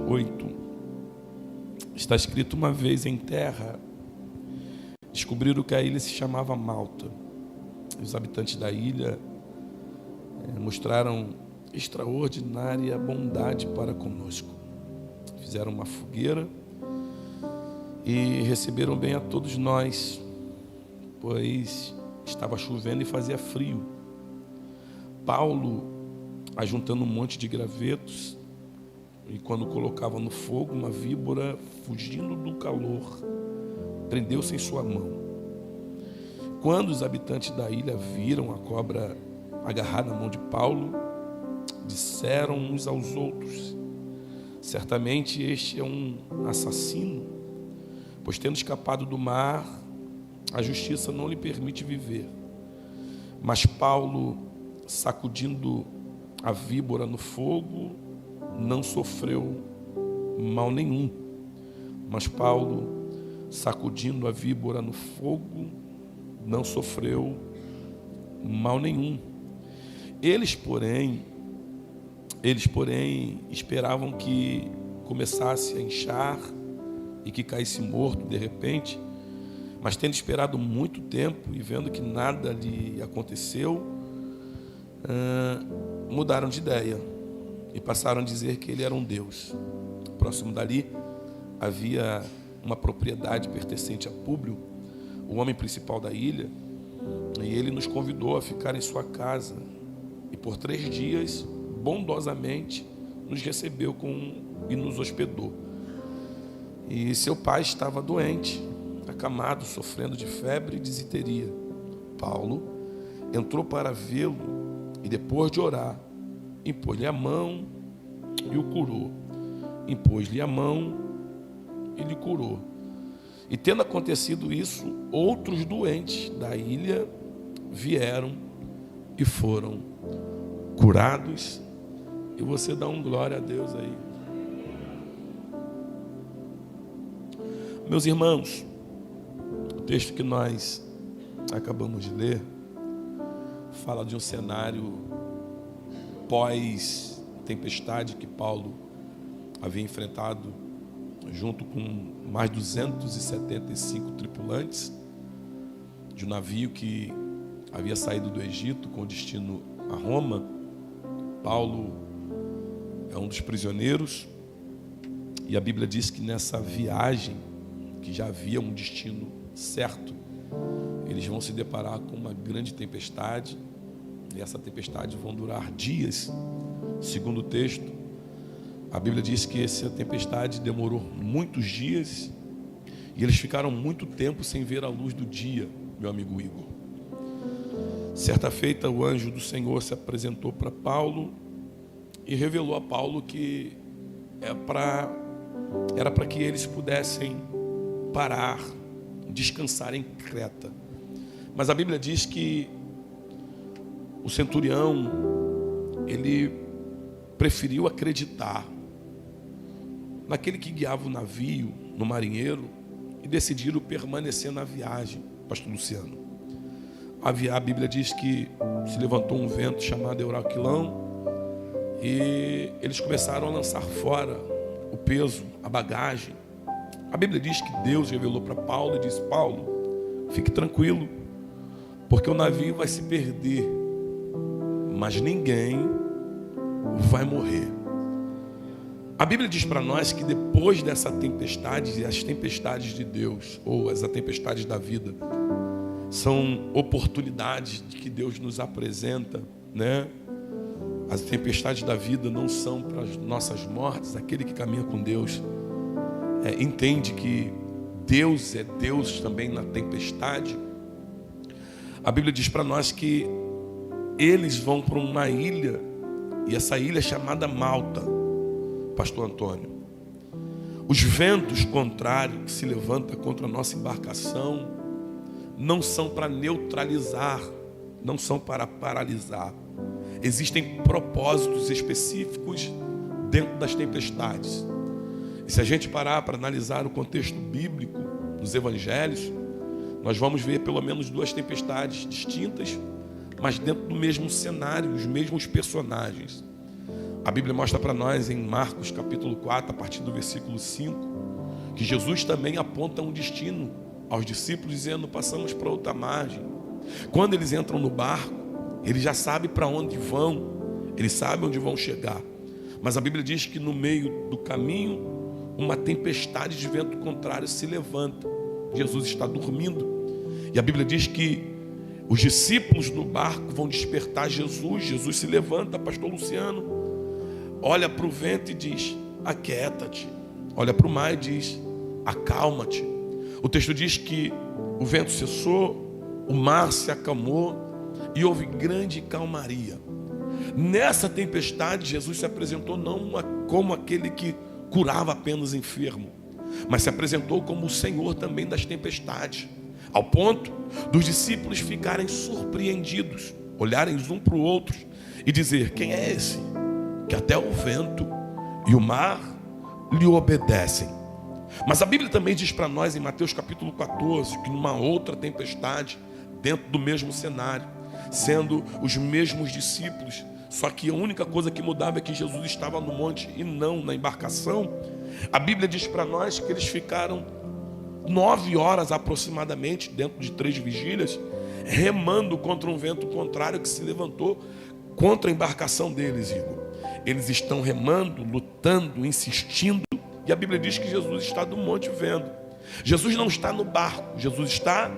8, está escrito: uma vez em terra, descobriram que a ilha se chamava Malta. Os habitantes da ilha mostraram extraordinária bondade para conosco. Fizeram uma fogueira e receberam bem a todos nós, pois estava chovendo e fazia frio. Paulo, ajuntando um monte de gravetos, e quando colocava no fogo, uma víbora, fugindo do calor, prendeu-se em sua mão. Quando os habitantes da ilha viram a cobra agarrar na mão de Paulo, disseram uns aos outros: certamente este é um assassino, pois tendo escapado do mar, a justiça não lhe permite viver. Mas Paulo, sacudindo a víbora no fogo, não sofreu mal nenhum. Mas Paulo, sacudindo a víbora no fogo, não sofreu mal nenhum. Eles, porém, esperavam que começasse a inchar e que caísse morto de repente, mas tendo esperado muito tempo e vendo que nada lhe aconteceu, mudaram de ideia e passaram a dizer que ele era um deus. Próximo dali havia uma propriedade pertencente a Públio, o homem principal da ilha, e ele nos convidou a ficar em sua casa, e por 3 dias, bondosamente, nos recebeu e nos hospedou. E seu pai estava doente, acamado, sofrendo de febre e disenteria. Paulo entrou para vê-lo e, depois de orar, impôs-lhe a mão e o curou. Impôs-lhe a mão e lhe curou. E tendo acontecido isso, outros doentes da ilha vieram e foram curados. E você dá um glória a Deus aí. Meus irmãos, o texto que nós acabamos de ler fala de um cenário pós-tempestade que Paulo havia enfrentado junto com mais 275 tripulantes de um navio que havia saído do Egito com destino a Roma. Paulo é um dos prisioneiros e a Bíblia diz que nessa viagem, que já havia um destino certo, eles vão se deparar com uma grande tempestade, e essa tempestade vai durar dias. Segundo o texto, a Bíblia diz que essa tempestade demorou muitos dias e eles ficaram muito tempo sem ver a luz do dia, meu amigo Igor. Certa feita, o anjo do Senhor se apresentou para Paulo e revelou a Paulo que era para que eles pudessem parar, descansar em Creta. Mas a Bíblia diz que o centurião, ele preferiu acreditar naquele que guiava o navio, no marinheiro, e decidiram permanecer na viagem, pastor Luciano. A Bíblia diz que se levantou um vento chamado Euraquilão e eles começaram a lançar fora o peso, a bagagem. A Bíblia diz que Deus revelou para Paulo e disse: Paulo, fique tranquilo, porque o navio vai se perder, mas ninguém vai morrer. A Bíblia diz para nós que depois dessa tempestade, e as tempestades de Deus, ou as tempestades da vida, são oportunidades que Deus nos apresenta, né? As tempestades da vida não são para as nossas mortes. Aquele que caminha com Deus entende que Deus é Deus também na tempestade. A Bíblia diz para nós que eles vão para uma ilha, e essa ilha é chamada Malta, pastor Antônio. Os ventos contrários que se levantam contra a nossa embarcação não são para neutralizar, não são para paralisar. Existem propósitos específicos dentro das tempestades. E se a gente parar para analisar o contexto bíblico dos evangelhos, nós vamos ver pelo menos 2 tempestades distintas, mas dentro do mesmo cenário, os mesmos personagens. A Bíblia mostra para nós em Marcos capítulo 4, a partir do versículo 5, que Jesus também aponta um destino aos discípulos, dizendo: passamos para outra margem. Quando eles entram no barco, eles já sabem para onde vão, eles sabem onde vão chegar. Mas a Bíblia diz que no meio do caminho, uma tempestade de vento contrário se levanta. Jesus está dormindo. E a Bíblia diz que os discípulos no barco vão despertar Jesus. Jesus se levanta, pastor Luciano, olha para o vento e diz: aquieta-te. Olha para o mar e diz: acalma-te. O texto diz que o vento cessou, o mar se acalmou e houve grande calmaria. Nessa tempestade, Jesus se apresentou não como aquele que curava apenas enfermo, mas se apresentou como o Senhor também das tempestades, ao ponto dos discípulos ficarem surpreendidos, olharem um para o outro e dizer: quem é esse que até o vento e o mar lhe obedecem? Mas a Bíblia também diz para nós em Mateus capítulo 14 que numa outra tempestade, dentro do mesmo cenário, sendo os mesmos discípulos, só que a única coisa que mudava é que Jesus estava no monte e não na embarcação. A Bíblia diz para nós que eles ficaram 9 horas aproximadamente, dentro de 3 vigílias, remando contra um vento contrário que se levantou contra a embarcação deles, Igor. Eles estão remando, lutando, insistindo, e a Bíblia diz que Jesus está no monte vendo. Jesus não está no barco, Jesus está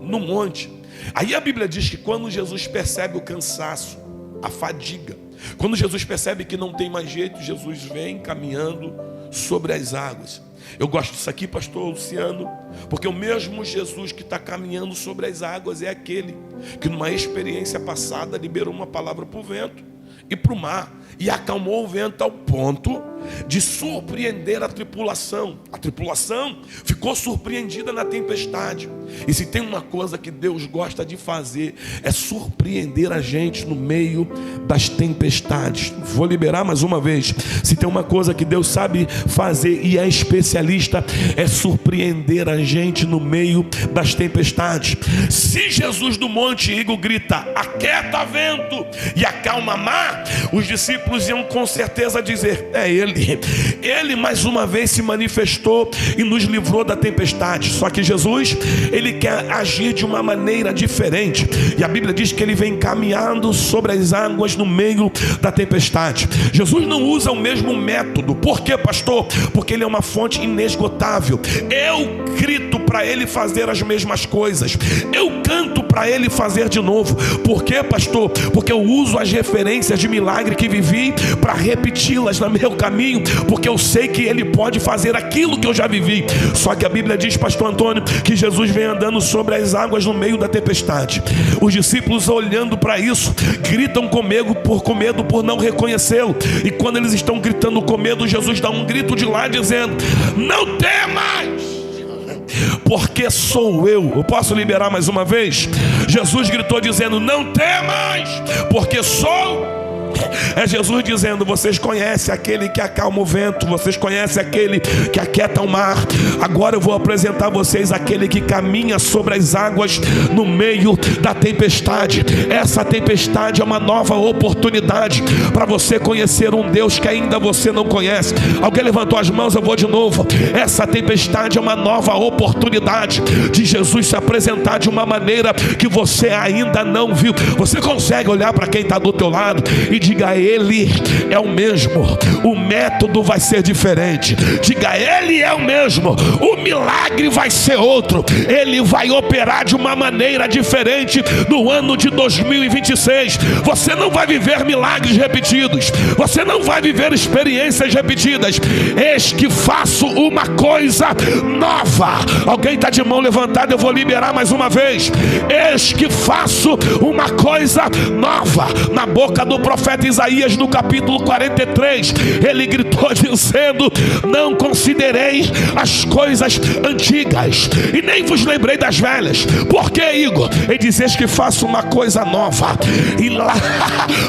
no monte. Aí a Bíblia diz que quando Jesus percebe o cansaço, a fadiga, quando Jesus percebe que não tem mais jeito, Jesus vem caminhando sobre as águas. Eu gosto disso aqui, pastor Luciano, porque o mesmo Jesus que está caminhando sobre as águas é aquele que numa experiência passada liberou uma palavra para o vento e para o mar, e acalmou o vento ao ponto de surpreender a tripulação. A tripulação ficou surpreendida na tempestade. E se tem uma coisa que Deus gosta de fazer, é surpreender a gente no meio das tempestades. Vou liberar mais uma vez. Se tem uma coisa que Deus sabe fazer e é especialista, é surpreender a gente no meio das tempestades. Se Jesus do monte, Igor, grita: aquieta vento e acalma mar, os discípulos iam com certeza dizer: é ele. Ele mais uma vez se manifestou e nos livrou da tempestade. Só que Jesus, ele quer agir de uma maneira diferente. E a Bíblia diz que ele vem caminhando sobre as águas no meio da tempestade. Jesus não usa o mesmo método. Por quê, pastor? Porque ele é uma fonte inesgotável. Eu grito para ele fazer as mesmas coisas. Eu canto para ele fazer de novo. Por quê, pastor? Porque eu uso as referências de milagre que vivi para repeti-las no meu caminho, porque eu sei que ele pode fazer aquilo que eu já vivi. Só que a Bíblia diz, pastor Antônio, que Jesus vem andando sobre as águas no meio da tempestade. Os discípulos, olhando para isso, gritam com medo por não reconhecê-lo. E quando eles estão gritando com medo, Jesus dá um grito de lá dizendo: não temas, porque sou eu. Eu posso liberar mais uma vez? Jesus gritou dizendo: não temas, porque sou. É Jesus dizendo: vocês conhecem aquele que acalma o vento, vocês conhecem aquele que aquieta o mar. Agora eu vou apresentar a vocês aquele que caminha sobre as águas no meio da tempestade. Essa tempestade é uma nova oportunidade para você conhecer um Deus que ainda você não conhece. Alguém levantou as mãos? Eu vou de novo. Essa tempestade é uma nova oportunidade de Jesus se apresentar de uma maneira que você ainda não viu. Você consegue olhar para quem está do teu lado e diga: ele é o mesmo, o método vai ser diferente. Diga: ele é o mesmo, o milagre vai ser outro. Ele vai operar de uma maneira diferente no ano de 2026. Você não vai viver milagres repetidos, você não vai viver experiências repetidas. Eis que faço uma coisa nova. Alguém está de mão levantada? Eu vou liberar mais uma vez. Eis que faço uma coisa nova. Na boca do profeta Isaías, no capítulo 43, ele gritou dizendo: não considerei as coisas antigas e nem vos lembrei das velhas. Por que, Igor? Ele diz: eis que faço uma coisa nova. E lá,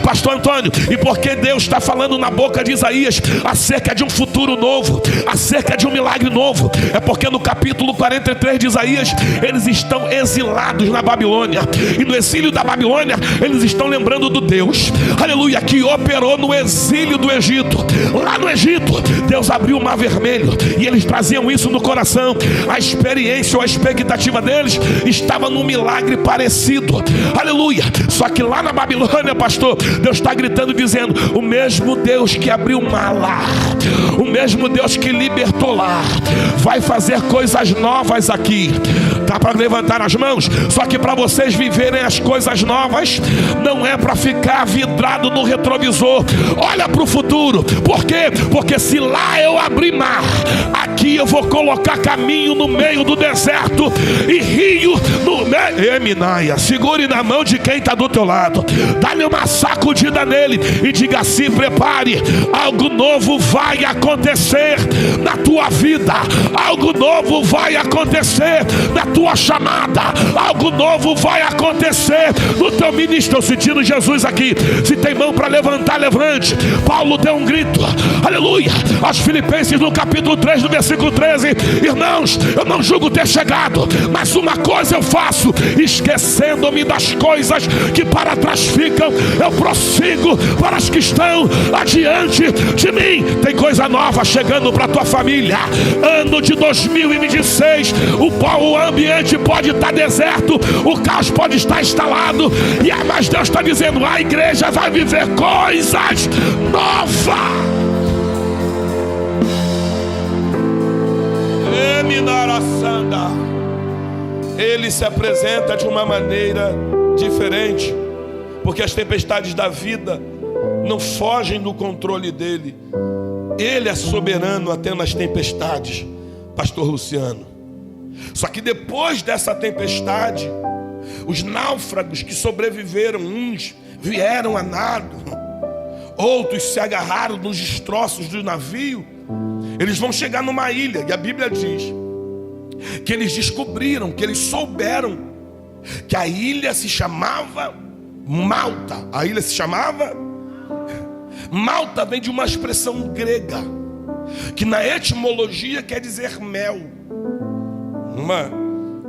pastor Antônio, e por que Deus está falando na boca de Isaías acerca de um futuro novo, acerca de um milagre novo? É porque no capítulo 43 de Isaías, eles estão exilados na Babilônia, e no exílio da Babilônia eles estão lembrando do Deus, aleluia, que que operou no exílio do Egito. Lá no Egito, Deus abriu o mar vermelho, e eles traziam isso no coração. A experiência ou a expectativa deles estava num milagre parecido. Aleluia. Só que lá na Babilônia, pastor, Deus está gritando, dizendo: o mesmo Deus que abriu o mar lá, o mesmo Deus que libertou lá, vai fazer coisas novas aqui. Dá para levantar as mãos? Só que para vocês viverem as coisas novas, não é para ficar vidrado no retrovisor. Olha para o futuro. Por quê? Porque se lá eu abrir mar, aqui eu vou colocar caminho no meio do deserto e rio no meio. Eminaia, segure na mão de quem está do teu lado, dá-lhe uma sacudida nele e diga: se prepare, algo novo vai acontecer na tua vida, algo novo vai acontecer na tua chamada, algo novo vai acontecer no teu ministro. Eu sentindo Jesus aqui. Se tem mão para levantar, levante. Paulo deu um grito, aleluia, aos Filipenses no capítulo 3, no versículo 13: irmãos, eu não julgo ter chegado, mas uma coisa eu faço, esquecendo-me das coisas que para trás ficam, eu prossigo para as que estão adiante de mim. Tem coisa nova chegando para a tua família. Ano de 2026, o ambiente pode estar deserto, o caos pode estar instalado, mas Deus está dizendo: a igreja vai viver coisas novas. Ele se apresenta de uma maneira diferente, porque as tempestades da vida não fogem do controle dele. Ele é soberano até nas tempestades, pastor Luciano. Só que depois dessa tempestade, os náufragos que sobreviveram, uns vieram a nado, outros se agarraram nos destroços do navio. Eles vão chegar numa ilha, e a Bíblia diz que eles descobriram, que eles souberam que a ilha se chamava Malta. A ilha se chamava Malta, vem de uma expressão grega que na etimologia quer dizer mel. Uma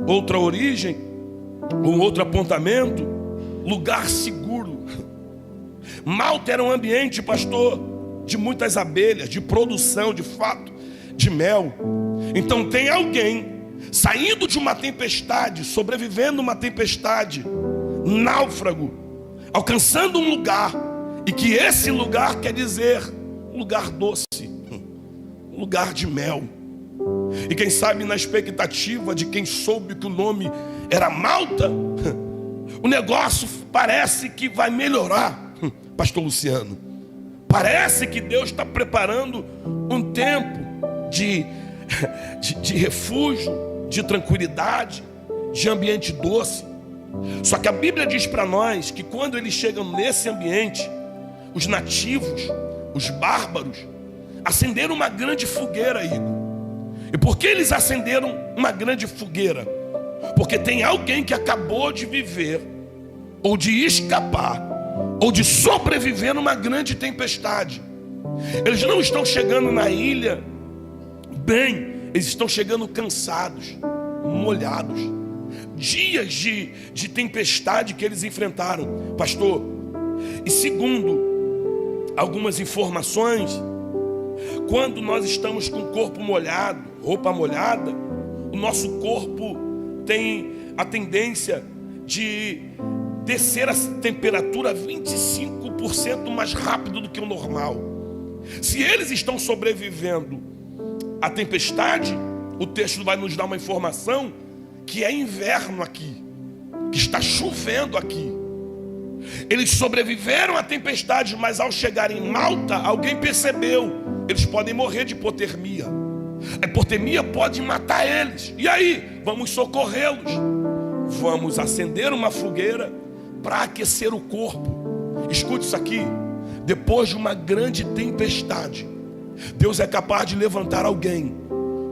outra origem, um outro apontamento, lugar seguro. Malta era um ambiente, pastor, de muitas abelhas, de produção, de fato, de mel. Então tem alguém saindo de uma tempestade, sobrevivendo uma tempestade, náufrago, alcançando um lugar, e que esse lugar quer dizer lugar doce, lugar de mel. E quem sabe na expectativa de quem soube que o nome era Malta, o negócio parece que vai melhorar, pastor Luciano. Parece que Deus está preparando um tempo de refúgio, de tranquilidade, de ambiente doce. Só que a Bíblia diz para nós que quando eles chegam nesse ambiente, os nativos, os bárbaros, acenderam uma grande fogueira, Igor. E por que eles acenderam uma grande fogueira? Porque tem alguém que acabou de viver, ou de escapar, ou de sobreviver numa grande tempestade. Eles não estão chegando na ilha bem, eles estão chegando cansados, molhados. Dias de tempestade que eles enfrentaram, pastor. E segundo algumas informações, quando nós estamos com o corpo molhado, roupa molhada, o nosso corpo tem a tendência de descer a temperatura 25% mais rápido do que o normal. Se eles estão sobrevivendo à tempestade, o texto vai nos dar uma informação que é inverno aqui, que está chovendo aqui. Eles sobreviveram à tempestade, mas ao chegar em Malta, alguém percebeu: eles podem morrer de hipotermia. A hipotermia pode matar eles. E aí? Vamos socorrê-los. Vamos acender uma fogueira para aquecer o corpo. Escute isso aqui. Depois de uma grande tempestade, Deus é capaz de levantar alguém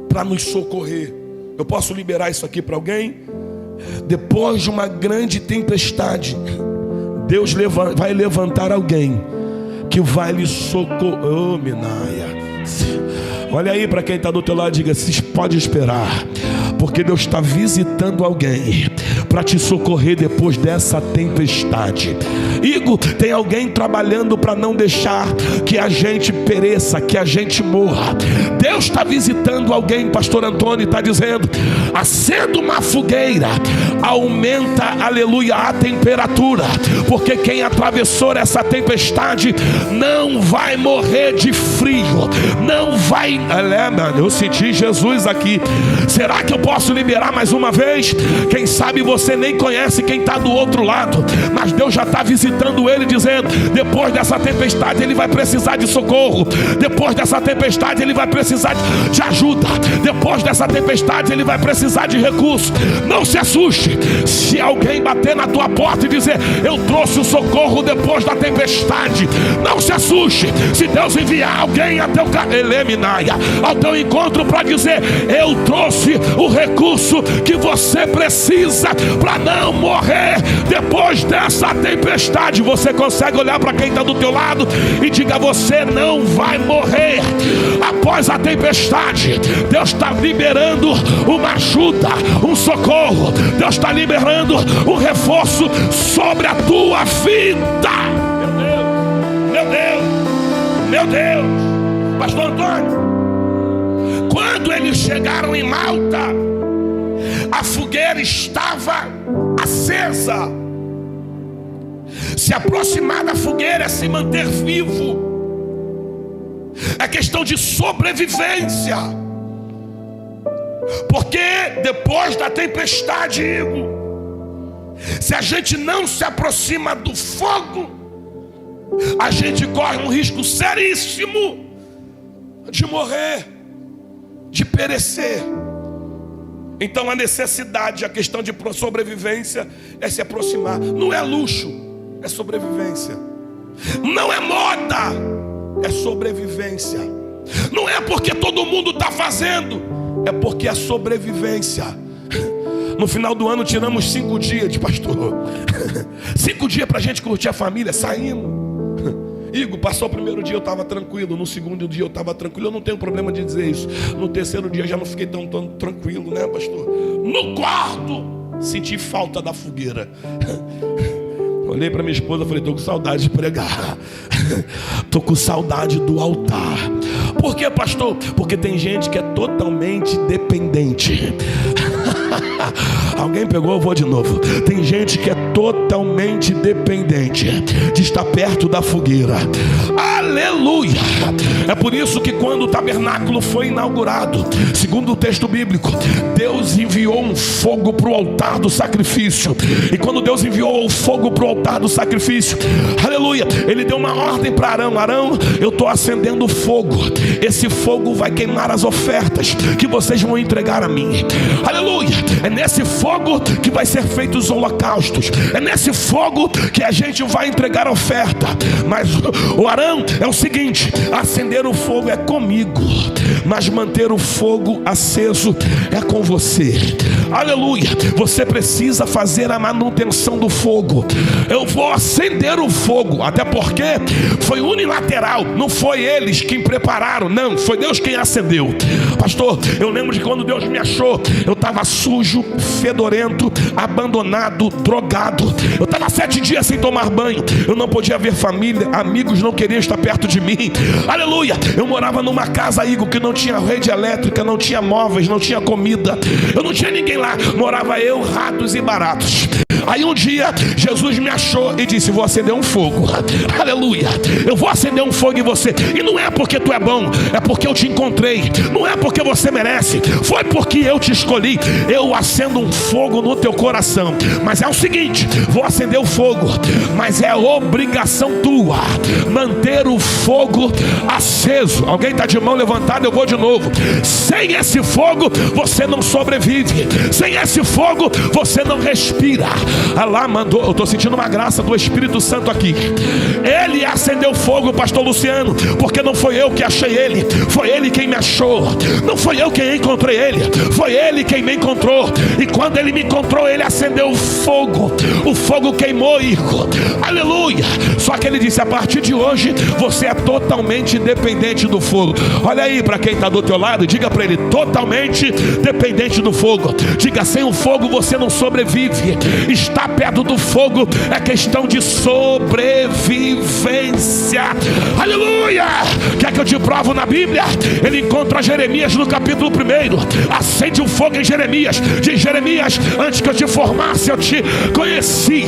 para nos socorrer. Eu posso liberar isso aqui para alguém? Depois de uma grande tempestade, Deus vai levantar alguém que vai lhe socorrer. Oh, Minaia. Olha aí para quem está do teu lado e diga: pode esperar, porque Deus está visitando alguém para te socorrer depois dessa tempestade. Igor, tem alguém trabalhando para não deixar que a gente pereça, que a gente morra. Deus está visitando alguém, pastor Antônio está dizendo: acenda uma fogueira, aumenta, aleluia, a temperatura, porque quem atravessou essa tempestade não vai morrer de frio, não vai. Eu senti Jesus aqui. Será que eu posso liberar mais uma vez? Quem sabe você nem conhece quem está do outro lado, mas Deus já está visitando ele, dizendo: depois dessa tempestade ele vai precisar de socorro, depois dessa tempestade ele vai precisar de ajuda, depois dessa tempestade ele vai precisar de recurso. Não se assuste se alguém bater na tua porta e dizer: eu trouxe o socorro depois da tempestade. Não se assuste se Deus enviar alguém ao teu encontro para dizer: eu trouxe o recurso que você precisa para não morrer depois dessa tempestade. Você consegue olhar para quem está do teu lado e diga: você não vai morrer após a tempestade. Deus está liberando uma ajuda, um socorro. Deus está liberando um reforço sobre a tua vida. Meu Deus, meu Deus. Pastor Antônio, quando eles chegaram em Malta, a fogueira estava acesa. Se aproximar da fogueira é se manter vivo, é questão de sobrevivência. Porque depois da tempestade, se a gente não se aproxima do fogo, a gente corre um risco seríssimo de morrer, de perecer. Então a necessidade, a questão de sobrevivência é se aproximar. Não é luxo, é sobrevivência. Não é moda, é sobrevivência. Não é porque todo mundo está fazendo, é porque é sobrevivência. No final do ano tiramos 5 dias de pastor. 5 dias para a gente curtir a família, saímos. Igor, passou o primeiro dia eu estava tranquilo, no segundo dia eu estava tranquilo. Eu não tenho problema de dizer isso. No terceiro dia eu já não fiquei tão tranquilo, né, pastor? No quarto, senti falta da fogueira. Olhei para minha esposa e falei: estou com saudade de pregar, estou com saudade do altar. Por quê, pastor? Porque tem gente que é totalmente dependente. Alguém pegou? Eu vou de novo. Tem gente que é totalmente dependente de estar perto da fogueira. Aleluia! É por isso que quando o tabernáculo foi inaugurado, segundo o texto bíblico, Deus enviou um fogo para o altar do sacrifício. E quando Deus enviou o fogo para o altar do sacrifício, aleluia, Ele deu uma ordem para Arão: Arão, eu estou acendendo fogo. Esse fogo vai queimar as ofertas que vocês vão entregar a mim. Aleluia! É nesse fogo que vai ser feitos os holocaustos. É nesse fogo que a gente vai entregar a oferta. Mas o Arão é o seguinte: acender o fogo é comigo, mas manter o fogo aceso é com você. Aleluia! Você precisa fazer a manutenção do fogo. Eu vou acender o fogo, até porque foi unilateral. Não foi eles quem prepararam, não, foi Deus quem acendeu. Pastor, eu lembro de quando Deus me achou. Eu estava sujo, fedorento, abandonado, drogado. Eu estava 7 dias sem tomar banho. Eu não podia ver família, amigos não queriam estar perto de mim. Aleluia! Eu morava numa casa, Igor, que não tinha rede elétrica, não tinha móveis, não tinha comida. Eu não tinha ninguém lá. Morava eu, ratos e baratos. Aí um dia Jesus me achou e disse: vou acender um fogo. Aleluia! Eu vou acender um fogo em você. E não é porque tu é bom, é porque eu te encontrei. Não é porque você merece, foi porque eu te escolhi. Eu acendo um fogo no teu coração. Mas é o seguinte: vou acender o fogo, mas é obrigação tua manter o fogo aceso. Alguém está de mão levantada? Eu vou de novo. Sem esse fogo você não sobrevive. Sem esse fogo você não respira. Allah mandou, eu estou sentindo uma graça do Espírito Santo aqui. Ele acendeu fogo, pastor Luciano, porque não foi eu que achei ele, foi ele quem me achou. Não foi eu quem encontrei ele, foi ele quem me encontrou. E quando ele me encontrou, ele acendeu o fogo queimou, Igor, aleluia. Só que ele disse: a partir de hoje você é totalmente dependente do fogo. Olha aí para quem está do teu lado, diga para ele: totalmente dependente do fogo. Diga: sem o fogo você não sobrevive. Estar perto do fogo é questão de sobrevivência. Aleluia. Quer que eu te provo na Bíblia? Ele encontra Jeremias no capítulo 1. Acende um fogo em Jeremias. Diz: Jeremias, antes que eu te formasse eu te conheci,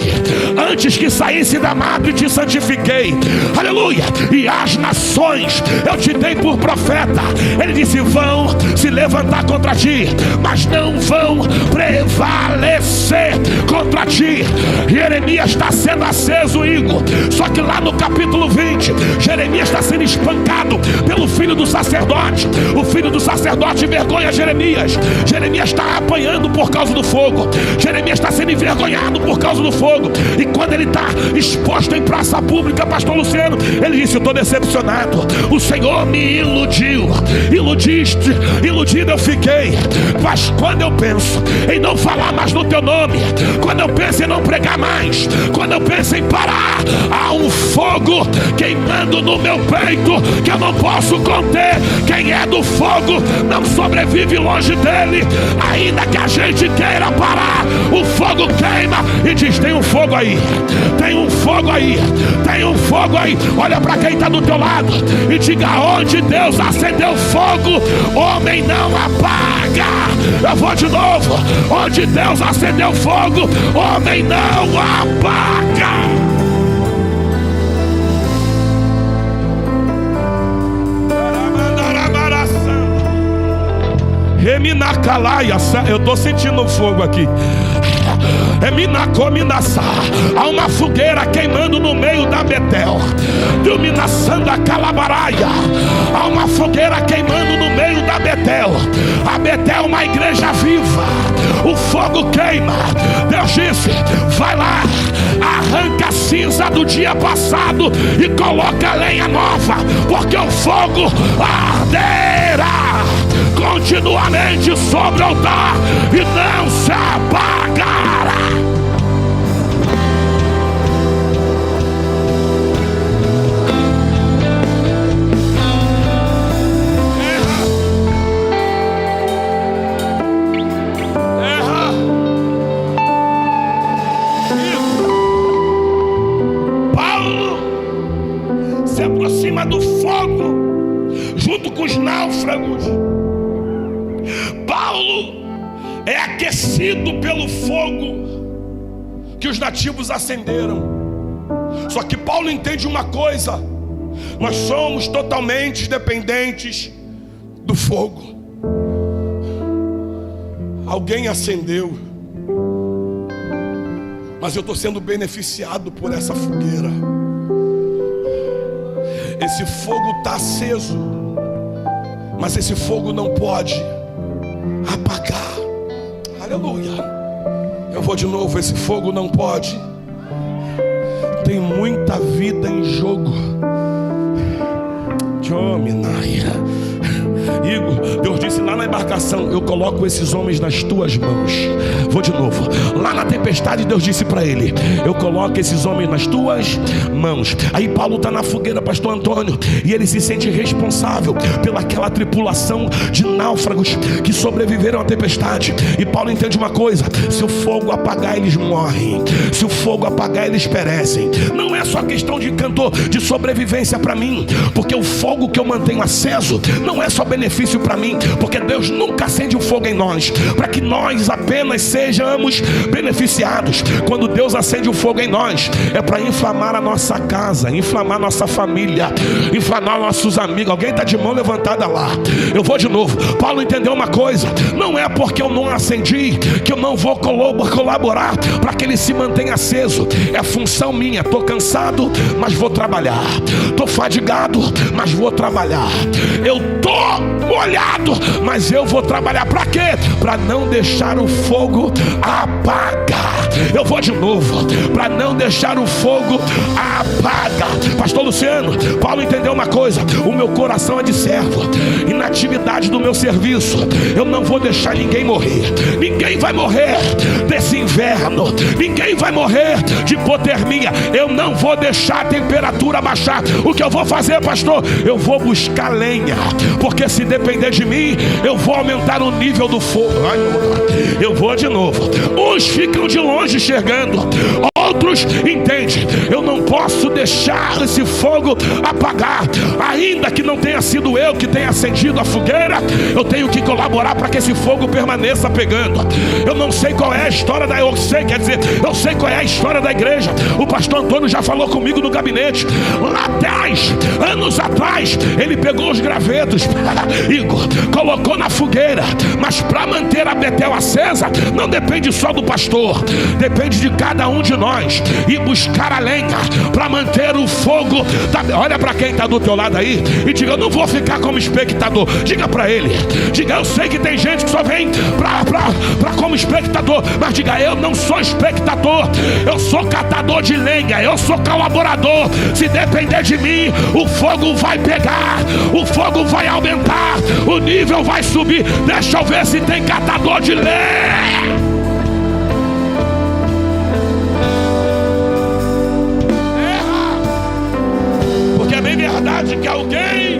antes que saísse da madre te santifiquei. Aleluia. E as nações eu te dei por profeta. Ele disse: vão se levantar contra ti, mas não vão prevalecer contra ti. Jeremias está sendo aceso, Igor. Só que lá no capítulo 20, Jeremias está sendo espancado pelo filho do sacerdote. O filho do sacerdote envergonha Jeremias. Jeremias está apanhando por causa do fogo. Jeremias está sendo envergonhado por causa do fogo. E quando ele está exposto em praça pública, pastor Luciano, ele disse: eu estou decepcionado, o Senhor me iludiu. Iludido eu fiquei. Mas quando eu penso em não falar mais no teu nome, quando eu penso em não pregar mais, quando eu penso em parar, há um fogo queimando no meu peito que eu não posso conter. Quem é do fogo não sobrevive longe dele. Ainda que a gente queira parar, o fogo queima e diz: tem um fogo aí, tem um fogo aí, tem um fogo aí. Olha para quem está do teu lado e diga: onde Deus acendeu fogo, homem não apaga. Eu vou de novo: onde Deus acendeu fogo, homem não apaga. Eu estou sentindo um fogo aqui. Há uma fogueira queimando no meio da Betel. Há uma fogueira queimando no meio da Betel. A Betel é uma igreja viva. O fogo queima. Deus disse: vai lá, arranca a cinza do dia passado e coloca lenha nova, porque o fogo arderá continuamente sobre o altar e não se apagará. Paulo se aproxima do fogo junto com os náufragos. Paulo é aquecido pelo fogo que os nativos acenderam. Só que Paulo entende uma coisa: nós somos totalmente dependentes do fogo. Alguém acendeu, mas eu estou sendo beneficiado por essa fogueira. Esse fogo está aceso, mas esse fogo não pode apagar. Aleluia. Eu vou de novo: esse fogo não pode. Tem muita vida em jogo. Igor, Deus disse lá na embarcação: eu coloco esses homens nas tuas mãos. Vou de novo. Lá na tempestade, Deus disse para ele: eu coloco esses homens nas tuas mãos. Aí Paulo está na fogueira, pastor Antônio, e ele se sente responsável pelaquela tripulação de náufragos que sobreviveram à tempestade. E Paulo entende uma coisa: se o fogo apagar, eles morrem. Se o fogo apagar, eles perecem. Não é só questão de cantor, de sobrevivência para mim, porque o fogo que eu mantenho aceso não é só benefício para mim, porque Deus nunca acende um fogo em nós para que nós apenas sejamos beneficiados. Quando Deus acende um fogo em nós, é para inflamar a nossa casa, inflamar nossa família, inflamar nossos amigos. Alguém está de mão levantada lá? Eu vou de novo. Paulo entendeu uma coisa: não é porque eu não acendi que eu não vou colaborar para que ele se mantenha aceso. É função minha. Estou cansado, mas vou trabalhar. Estou fadigado, mas vou trabalhar. Eu estou molhado, mas eu vou trabalhar para quê? Para não deixar o fogo apagar. Eu vou de novo, para não deixar o fogo apagar. Pastor Luciano, Paulo entendeu uma coisa: o meu coração é de servo, e na atividade do meu serviço eu não vou deixar ninguém morrer. Ninguém vai morrer desse inverno, ninguém vai morrer de hipotermia. Eu não vou deixar a temperatura baixar. O que eu vou fazer, pastor? Eu vou buscar lenha, porque se depender de mim, eu vou aumentar o nível do fogo. Eu vou de novo. Uns ficam de longe enxergando, outros entendem. Eu não posso deixar esse fogo apagar. Ainda que não tenha sido eu que tenha acendido a fogueira, eu tenho que colaborar para que esse fogo permaneça pegando. Eu não sei qual é a história da... Eu sei qual é a história da igreja. O pastor Antônio já falou comigo no gabinete. Lá atrás, anos atrás, ele pegou os gravetos, Igor, colocou na fogueira. Mas para manter a Betel acesa, não depende só do pastor, depende de cada um de nós. E buscar a lenha para manter o fogo. Olha para quem está do teu lado aí e diga: eu não vou ficar como espectador. Diga para ele, diga: eu sei que tem gente que só vem para como espectador, mas diga: eu não sou espectador, eu sou catador de lenha, eu sou colaborador. Se depender de mim, o fogo vai pegar, o fogo vai aumentar, o nível vai subir. Deixa eu ver se tem catador de lenha. É bem verdade que alguém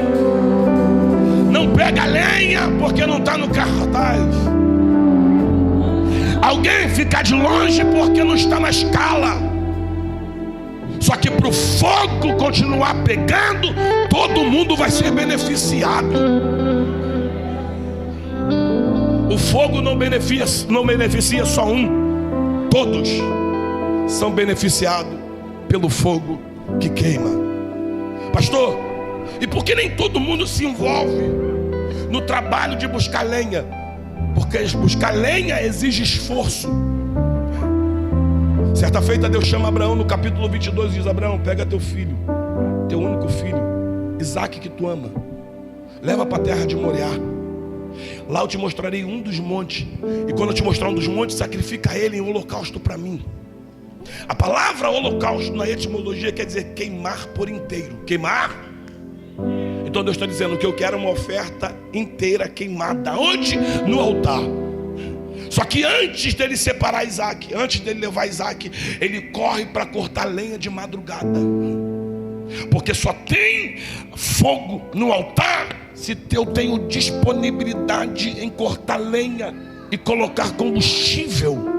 não pega lenha porque não está no cartaz. Alguém fica de longe porque não está na escala. Só que para o fogo continuar pegando, todo mundo vai ser beneficiado. O fogo não beneficia só um. Todos são beneficiados pelo fogo que queima. Pastor, e por que nem todo mundo se envolve no trabalho de buscar lenha? Porque buscar lenha exige esforço. Certa feita Deus chama Abraão no capítulo 22 e diz: Abraão, pega teu filho, teu único filho, Isaque, que tu ama, leva para a terra de Moriá. Lá eu te mostrarei um dos montes, e quando eu te mostrar um dos montes, sacrifica ele em holocausto para mim. A palavra holocausto na etimologia quer dizer queimar por inteiro. Queimar. Então Deus está dizendo que eu quero uma oferta inteira queimada. Onde? No altar. Só que antes dele separar Isaque, antes dele levar Isaque, ele corre para cortar lenha de madrugada. Porque só tem fogo no altar se eu tenho disponibilidade em cortar lenha e colocar combustível.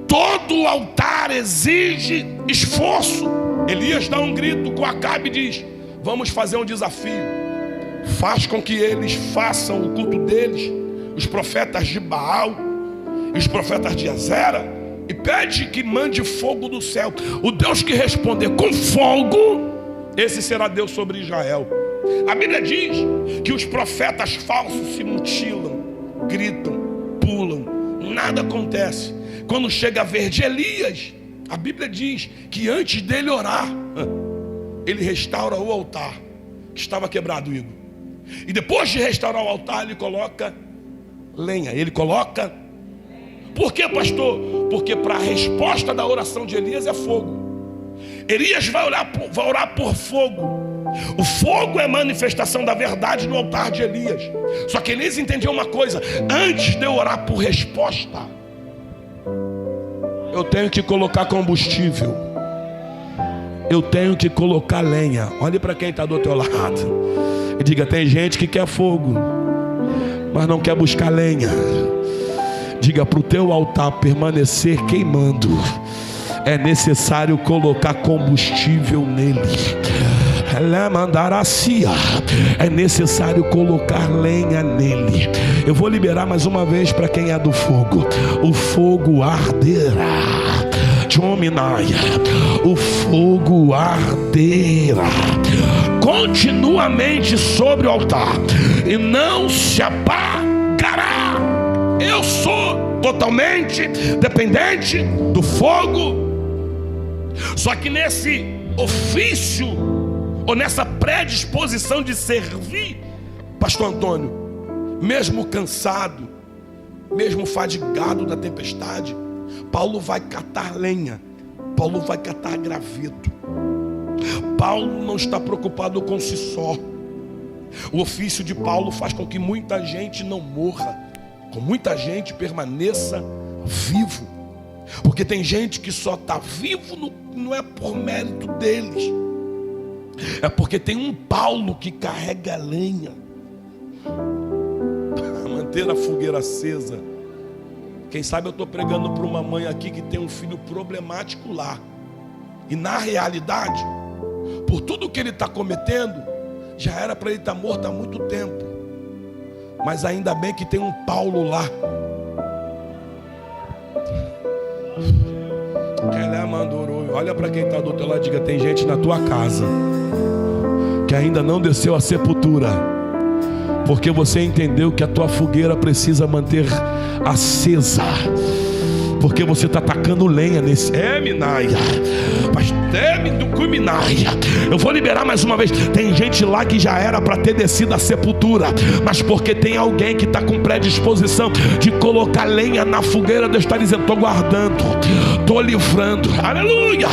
Todo altar exige esforço. Elias dá um grito com Acabe e diz: vamos fazer um desafio. Faz com que eles façam o culto deles, os profetas de Baal e os profetas de Azera, e pede que mande fogo do céu. O Deus que responder com fogo, esse será Deus sobre Israel. A Bíblia diz que os profetas falsos se mutilam, gritam, pulam, nada acontece. Quando chega a vez de Elias, a Bíblia diz que antes dele orar, ele restaura o altar que estava quebrado, Igor. E depois de restaurar o altar, ele coloca lenha. Ele coloca... Por quê, pastor? Porque para a resposta da oração de Elias é fogo. Elias vai orar por fogo. O fogo é manifestação da verdade no altar de Elias. Só que Elias entendeu uma coisa: antes de eu orar por resposta, eu tenho que colocar combustível, eu tenho que colocar lenha. Olhe para quem está do teu lado e diga: tem gente que quer fogo, mas não quer buscar lenha. Diga: para o teu altar permanecer queimando, é necessário colocar combustível nele. É necessário colocar lenha nele. Eu vou liberar mais uma vez para quem é do fogo. O fogo arderá. O fogo arderá continuamente sobre o altar e não se apagará. Eu sou totalmente dependente do fogo. Só que nesse ofício, ou nessa predisposição de servir, pastor Antônio, mesmo cansado, mesmo fadigado da tempestade, Paulo vai catar lenha, Paulo vai catar graveto. Paulo não está preocupado com si só. O ofício de Paulo faz com que muita gente não morra, com muita gente permaneça vivo. Porque tem gente que só está vivo, não é por mérito deles, é porque tem um Paulo que carrega lenha para manter a fogueira acesa. Quem sabe eu estou pregando para uma mãe aqui que tem um filho problemático lá, e na realidade, por tudo que ele está cometendo, já era para ele estar morto há muito tempo. Mas ainda bem que tem um Paulo lá. Olha para quem está do teu lado e diga: tem gente na tua casa que ainda não desceu à sepultura, porque você entendeu que a tua fogueira precisa manter acesa, porque você está tacando lenha nesse. Minaia, eu vou liberar mais uma vez. Tem gente lá que já era para ter descido à sepultura, mas porque tem alguém que está com predisposição de colocar lenha na fogueira, Deus está dizendo: estou guardando, estou livrando. Aleluia.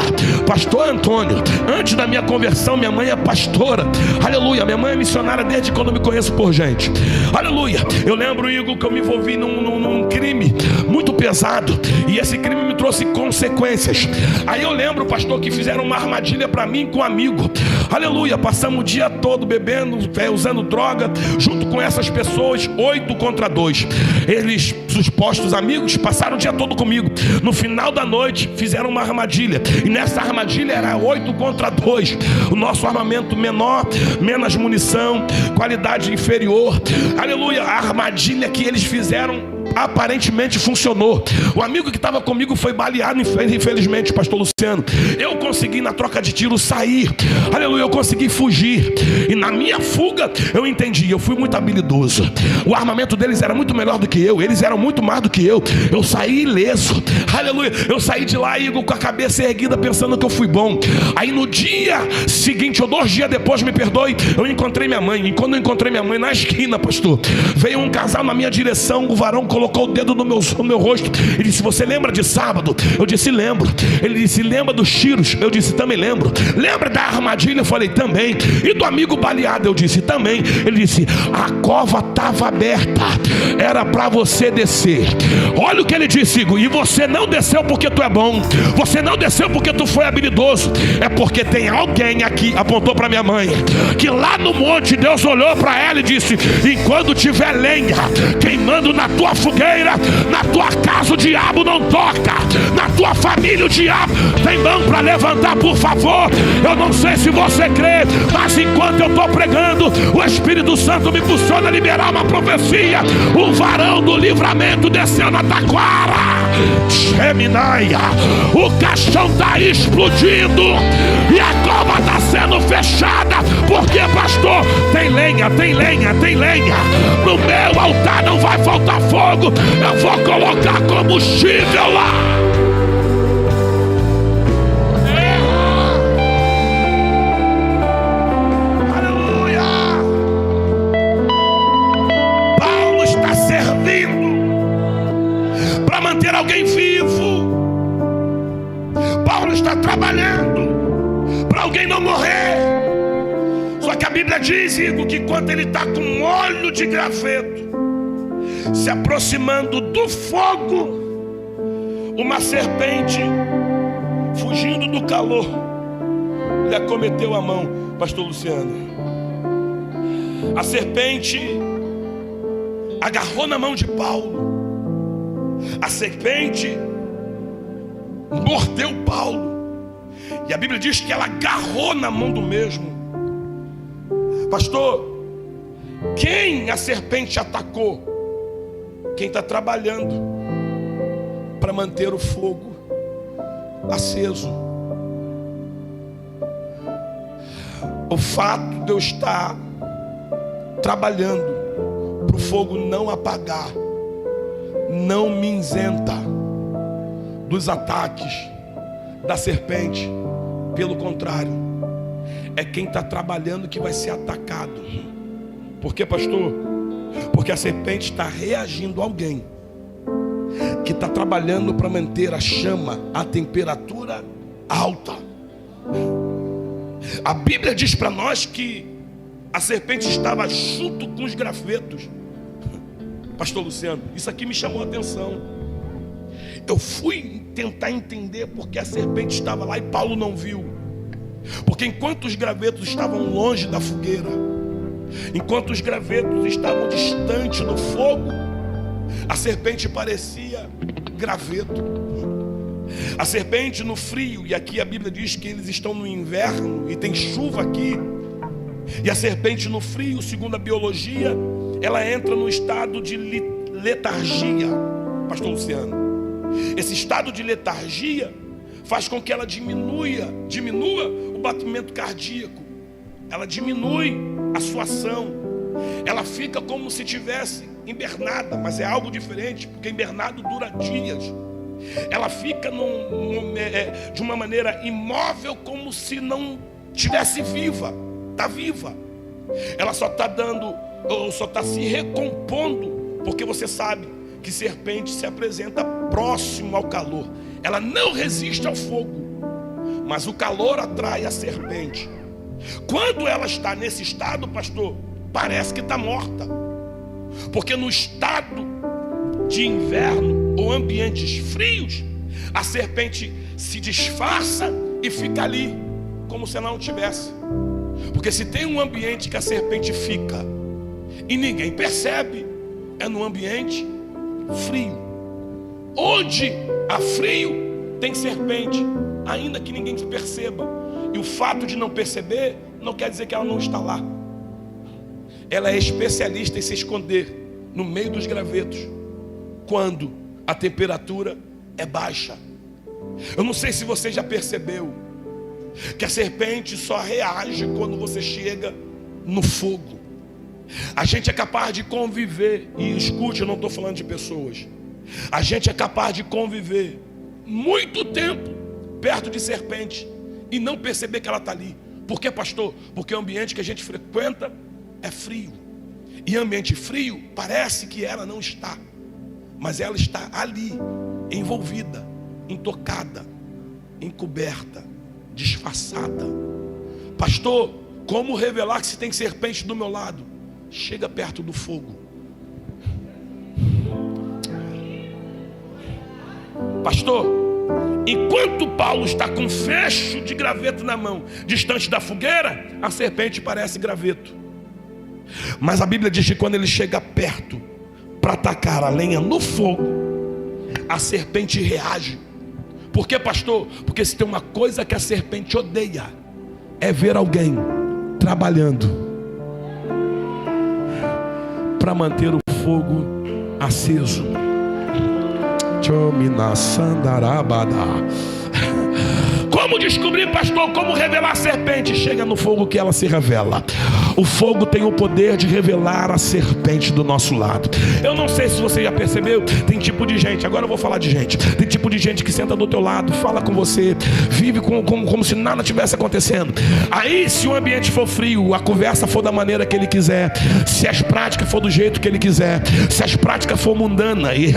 Pastor Antônio, antes da minha conversão, minha mãe é pastora. Aleluia. Minha mãe é missionária desde quando eu me conheço por gente. Aleluia. Eu lembro, Igor, que eu me envolvi num crime muito pesado, e esse crime me trouxe consequências. Aí eu lembro, pastor, que fizeram uma armadilha para mim com um amigo. Aleluia. Passamos o dia todo bebendo, usando droga, junto com essas pessoas, 8 contra 2. Eles, supostos amigos, passaram o dia todo comigo. No final da noite fizeram uma armadilha, e nessa armadilha era 8 contra 2. O nosso armamento menor, menos munição, qualidade inferior. Aleluia. A armadilha que eles fizeram aparentemente funcionou. O amigo que estava comigo foi baleado, infelizmente, pastor Luciano. Eu consegui, na troca de tiro, sair. Aleluia, eu consegui fugir. E na minha fuga, eu entendi, eu fui muito habilidoso. O armamento deles era muito melhor do que eu, eles eram muito mais do que eu. Eu saí ileso. Aleluia, eu saí de lá, Igor, com a cabeça erguida, pensando que eu fui bom. Aí no dia seguinte, ou 2 dias depois, me perdoe, eu encontrei minha mãe. E quando eu encontrei minha mãe na esquina, pastor, veio um casal na minha direção. O varão colocou o dedo no meu rosto e disse: você lembra de sábado? Eu disse: lembro. Ele disse: lembra dos tiros? Eu disse: também lembro. Lembra da armadilha? Eu falei: também. E do amigo baleado? Eu disse: também. Ele disse: a cova estava aberta, era para você descer. Olha o que ele disse, Igor: e você não desceu porque tu é bom, você não desceu porque tu foi habilidoso, é porque tem alguém aqui, apontou para minha mãe, que lá no monte Deus olhou para ela e disse: enquanto tiver lenha queimando na tua fogueira, na tua casa o diabo não toca, na tua família o diabo tem mão para levantar. Por favor, eu não sei se você crê, mas enquanto eu estou pregando, o Espírito Santo me impulsiona a liberar uma profecia. O varão do livramento desceu na taquara, Geminaia, o caixão está explodindo e a cova está sendo fechada. Porque, pastor, tem lenha, tem lenha, tem lenha. No meu altar não vai faltar fogo, eu vou colocar combustível lá. Aleluia. Paulo está servindo para manter alguém vivo. Paulo está trabalhando para alguém não morrer. Só que a Bíblia diz, Igor, que quando ele está com óleo de graveto, se aproximando do fogo, uma serpente, fugindo do calor, lhe acometeu a mão. Pastor Luciano, a serpente agarrou na mão de Paulo, a serpente mordeu Paulo, e a Bíblia diz que ela agarrou na mão do mesmo. Pastor, quem a serpente atacou? Quem está trabalhando para manter o fogo aceso. O fato de eu estar trabalhando para o fogo não apagar, não me isenta dos ataques da serpente. Pelo contrário, é quem está trabalhando que vai ser atacado. Porque, pastor, Porque a serpente está reagindo a alguém que está trabalhando para manter a chama, a temperatura alta. A Bíblia diz para nós que a serpente estava junto com os gravetos. Pastor Luciano, isso aqui me chamou a atenção. Eu fui tentar entender porque a serpente estava lá e Paulo não viu. Porque enquanto os gravetos estavam longe da fogueira, enquanto os gravetos estavam distantes do fogo, a serpente parecia graveto. A serpente no frio, e aqui a Bíblia diz que eles estão no inverno e tem chuva aqui. E a serpente no frio, segundo a biologia, ela entra no estado de letargia. Pastor Luciano, esse estado de letargia faz com que ela diminua o batimento cardíaco. Ela diminui a sua ação. Ela fica como se tivesse hibernada, mas é algo diferente, porque hibernado dura dias. Ela fica de uma maneira imóvel, como se não tivesse viva. Está viva. Ela só está se recompondo, porque você sabe que serpente se apresenta próximo ao calor. Ela não resiste ao fogo, mas o calor atrai a serpente. Quando ela está nesse estado, pastor, parece que está morta. Porque no estado de inverno ou ambientes frios, a serpente se disfarça e fica ali como se ela não tivesse. Porque se tem um ambiente que a serpente fica e ninguém percebe, é no ambiente frio. Onde há frio, tem serpente, ainda que ninguém perceba. E o fato de não perceber não quer dizer que ela não está lá. Ela é especialista em se esconder no meio dos gravetos quando a temperatura é baixa. Eu não sei se você já percebeu que a serpente só reage quando você chega no fogo. A gente é capaz de conviver, e escute, eu não estou falando de pessoas. A gente é capaz de conviver muito tempo perto de serpente e não perceber que ela está ali. Por quê, pastor? Porque o ambiente que a gente frequenta é frio. E ambiente frio, parece que ela não está, mas ela está ali, envolvida, intocada, encoberta, disfarçada. Pastor, como revelar que se tem serpente do meu lado? Chega perto do fogo. Pastor, enquanto Paulo está com fecho de graveto na mão, distante da fogueira, a serpente parece graveto. Mas a Bíblia diz que quando ele chega perto para atacar a lenha no fogo, a serpente reage. Por quê, pastor? Porque se tem uma coisa que a serpente odeia, é ver alguém trabalhando para manter o fogo aceso. Como descobrir, pastor? Como revelar a serpente? Chega no fogo que ela se revela. O fogo tem o poder de revelar a serpente do nosso lado. Eu não sei se você já percebeu, tem tipo de gente, agora eu vou falar de gente. Tem tipo de gente que senta do teu lado, fala com você, vive como se nada tivesse acontecendo. Aí, se o ambiente for frio, a conversa for da maneira que ele quiser, se as práticas for do jeito que ele quiser, se as práticas for mundana, e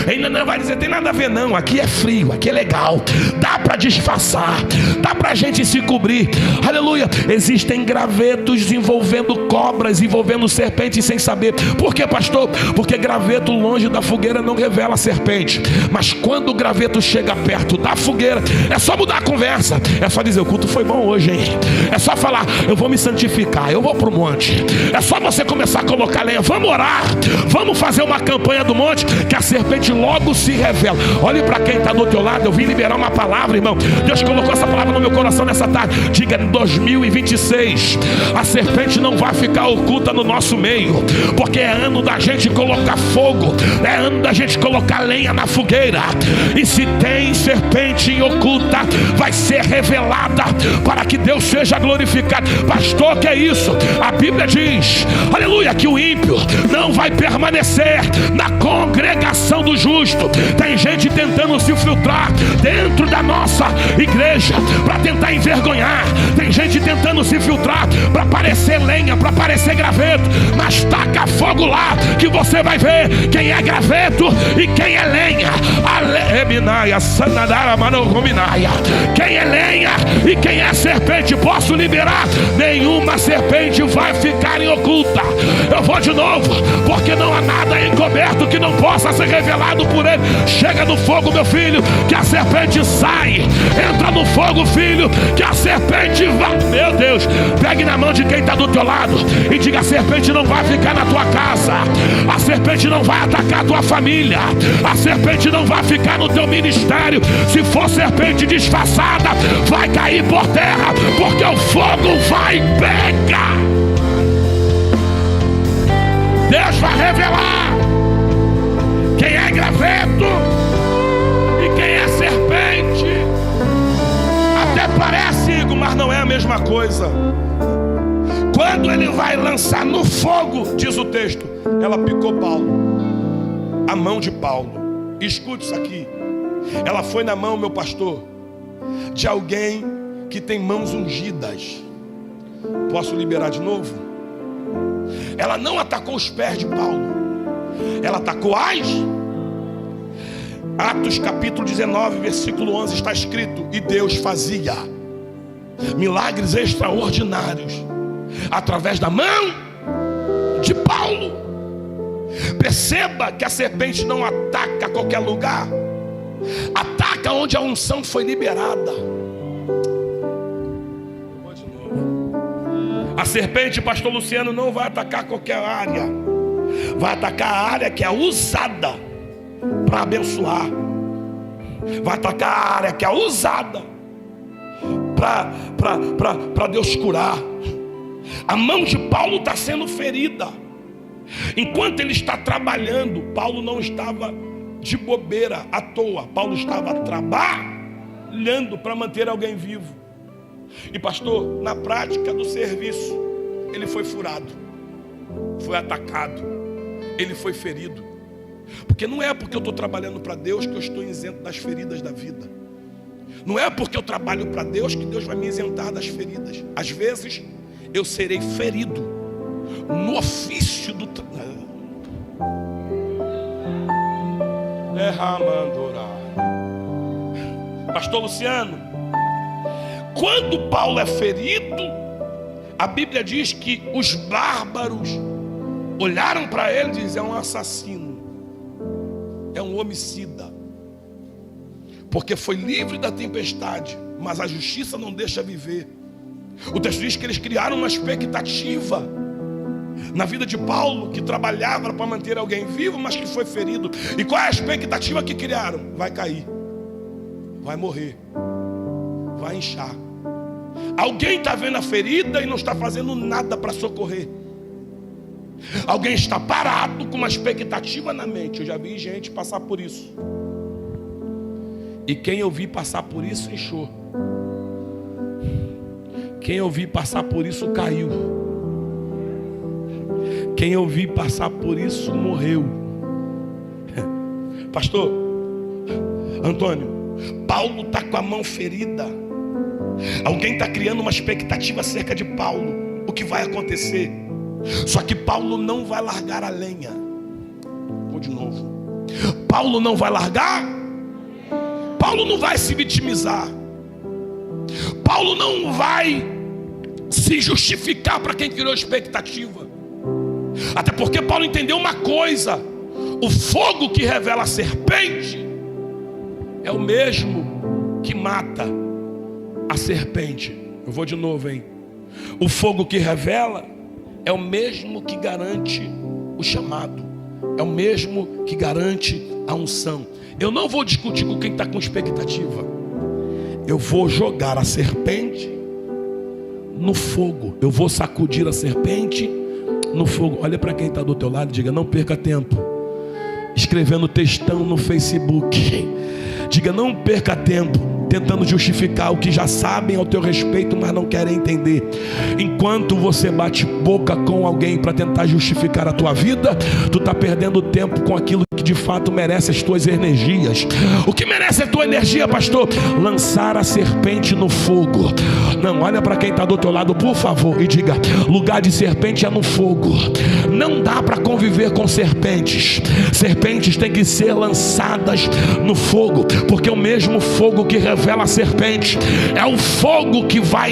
ainda não vai dizer, tem nada a ver não, aqui é frio, aqui é legal, dá para disfarçar, dá pra gente se cobrir. Aleluia. Existem gravetos envolvendo cobras, envolvendo serpentes sem saber. Por quê, pastor? Porque graveto longe da fogueira não revela a serpente. Mas quando o graveto chega perto da fogueira, é só mudar a conversa. É só dizer, o culto foi bom hoje, hein? É só falar, eu vou me santificar, eu vou pro monte. É só você começar a colocar lenha. Vamos orar, vamos fazer uma campanha do monte, que a serpente logo se revela. Olhe para quem está do teu lado. Eu vim liberar uma palavra, irmão. Deus colocou essa palavra no meu coração nessa tarde. Diga, em 2026 a serpente não vai ficar oculta no nosso meio, porque é ano da gente colocar fogo, é ano da gente colocar lenha na fogueira. E se tem serpente oculta, vai ser revelada para que Deus seja glorificado. Pastor, que é isso? A Bíblia diz, aleluia, que o ímpio não vai permanecer na congregação do justo. Tem gente tentando se filtrar dentro da nossa igreja para tentar envergonhar. Tem gente tentando se filtrar para parecer lenha, para parecer graveto, mas taca fogo lá que você vai ver quem é graveto e quem é lenha. Quem é lenha e quem é serpente, posso liberar: nenhuma serpente vai ficar em oculta. Eu vou de novo, porque não há nada encoberto que não possa ser revelado por ele. Chega no fogo, meu filho, que a serpente sai. Entra no fogo, filho, que a serpente vai. Meu Deus, pegue na mão de quem está do teu lado e diga: a serpente não vai ficar na tua casa, a serpente não vai atacar a tua família, a serpente não vai ficar no teu ministério. Se for serpente disfarçada, vai cair por terra, porque o fogo vai pegar. Deus vai revelar quem é graveto e quem é serpente. Até parece, Igor, mas não é a mesma coisa. Quando ele vai lançar no fogo, diz o texto, ela picou Paulo, a mão de Paulo. Escute isso aqui. Ela foi na mão, meu pastor, de alguém que tem mãos ungidas. Posso liberar de novo? Ela não atacou os pés de Paulo, ela atacou as. Atos capítulo 19, versículo 11 está escrito: e Deus fazia milagres extraordinários através da mão de Paulo. Perceba que a serpente não ataca a qualquer lugar, ataca onde a unção foi liberada. A serpente, pastor Luciano, não vai atacar qualquer área, vai atacar a área que é usada para abençoar, vai atacar a área que é usada para Deus curar. A mão de Paulo está sendo ferida. Enquanto ele está trabalhando, Paulo não estava de bobeira à toa. Paulo estava trabalhando para manter alguém vivo. E pastor, na prática do serviço, ele foi furado, foi atacado, ele foi ferido. Porque não é porque eu estou trabalhando para Deus que eu estou isento das feridas da vida. Não é porque eu trabalho para Deus que Deus vai me isentar das feridas. Às vezes eu serei ferido no ofício do trabalho. Pastor Luciano, quando Paulo é ferido, a Bíblia diz que os bárbaros olharam para ele e dizem: é um assassino, é um homicida, porque foi livre da tempestade, mas a justiça não deixa viver. O texto diz que eles criaram uma expectativa na vida de Paulo, que trabalhava para manter alguém vivo, mas que foi ferido. E qual é a expectativa que criaram? Vai cair, vai morrer, vai inchar. Alguém está vendo a ferida e não está fazendo nada para socorrer. Alguém está parado com uma expectativa na mente. Eu já vi gente passar por isso, e quem eu vi passar por isso inchou. Quem eu vi passar por isso caiu. Quem eu vi passar por isso morreu. Pastor Antônio, Paulo está com a mão ferida. Alguém está criando uma expectativa acerca de Paulo, o que vai acontecer. Só que Paulo não vai largar a lenha. Vou de novo. Paulo não vai largar. Paulo não vai se vitimizar. Paulo não vai se justificar para quem criou expectativa. Até porque Paulo entendeu uma coisa: o fogo que revela a serpente é o mesmo que mata a serpente. Eu vou de novo, hein? O fogo que revela é o mesmo que garante o chamado, é o mesmo que garante a unção. Eu não vou discutir com quem está com expectativa. Eu vou jogar a serpente no fogo. Eu vou sacudir a serpente no fogo. Olha para quem está do teu lado e diga: não perca tempo escrevendo textão no Facebook. Diga: não perca tempo tentando justificar o que já sabem ao teu respeito, mas não querem entender. Enquanto você bate boca com alguém para tentar justificar a tua vida, tu está perdendo tempo com aquilo que de fato merece as tuas energias. O que merece a tua energia, pastor? Lançar a serpente no fogo. Não, olha para quem está do teu lado, por favor, e diga: lugar de serpente é no fogo. Não dá para conviver com serpentes. Serpentes têm que ser lançadas no fogo, porque o mesmo fogo que revela a serpente é o fogo que vai.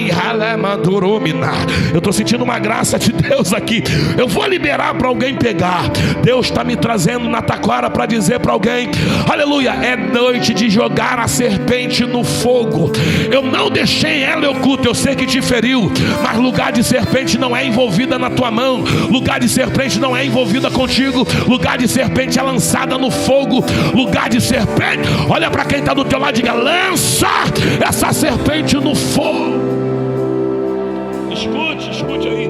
Eu estou sentindo uma graça de Deus aqui. Eu vou liberar para alguém pegar. Deus está me trazendo na taquara para dizer para alguém: aleluia, é noite de jogar a serpente no fogo. Eu não deixei ela oculta, eu sei que te feriu, mas lugar de serpente não é envolvida na tua mão. Lugar de serpente não é envolvida contigo. Lugar de serpente é lançada no fogo. Lugar de serpente, olha para quem está do teu lado e diga: lança essa serpente no fogo. Escute aí.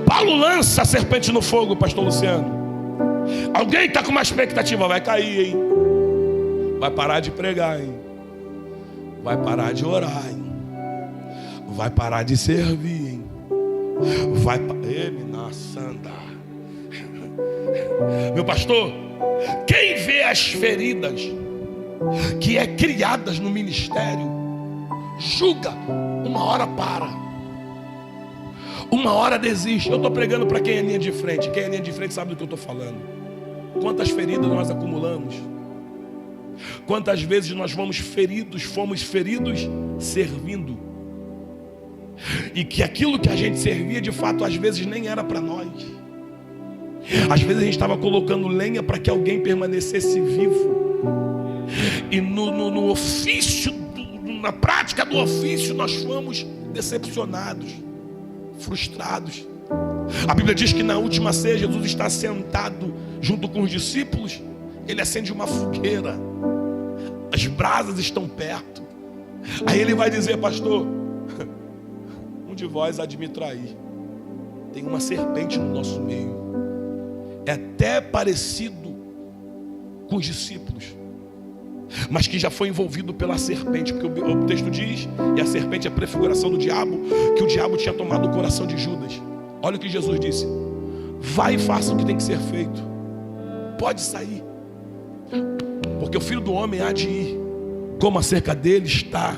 Paulo lança a serpente no fogo, pastor Luciano. Alguém está com uma expectativa: vai cair, hein? Vai parar de pregar, hein? Vai parar de orar, hein? Vai parar de servir, hein? Vai meu pastor, quem vê as feridas que é criadas no ministério, julga, uma hora para, uma hora desiste. Eu estou pregando para quem é linha de frente. Quem é linha de frente sabe do que eu estou falando. Quantas feridas nós acumulamos? Quantas vezes nós fomos feridos servindo, e que aquilo que a gente servia de fato às vezes nem era para nós. Às vezes a gente estava colocando lenha para que alguém permanecesse vivo, e no ofício, na prática do ofício, nós fomos decepcionados, frustrados. A Bíblia diz que na última ceia Jesus está sentado junto com os discípulos. Ele acende uma fogueira, as brasas estão perto. Aí ele vai dizer: pastor, um de vós há de me trair. Tem uma serpente no nosso meio. É até parecido com os discípulos, mas que já foi envolvido pela serpente, porque o texto diz, e a serpente é a prefiguração do diabo, que o diabo tinha tomado o coração de Judas. Olha o que Jesus disse: vai e faça o que tem que ser feito, pode sair, porque o Filho do Homem há de ir, como acerca dele está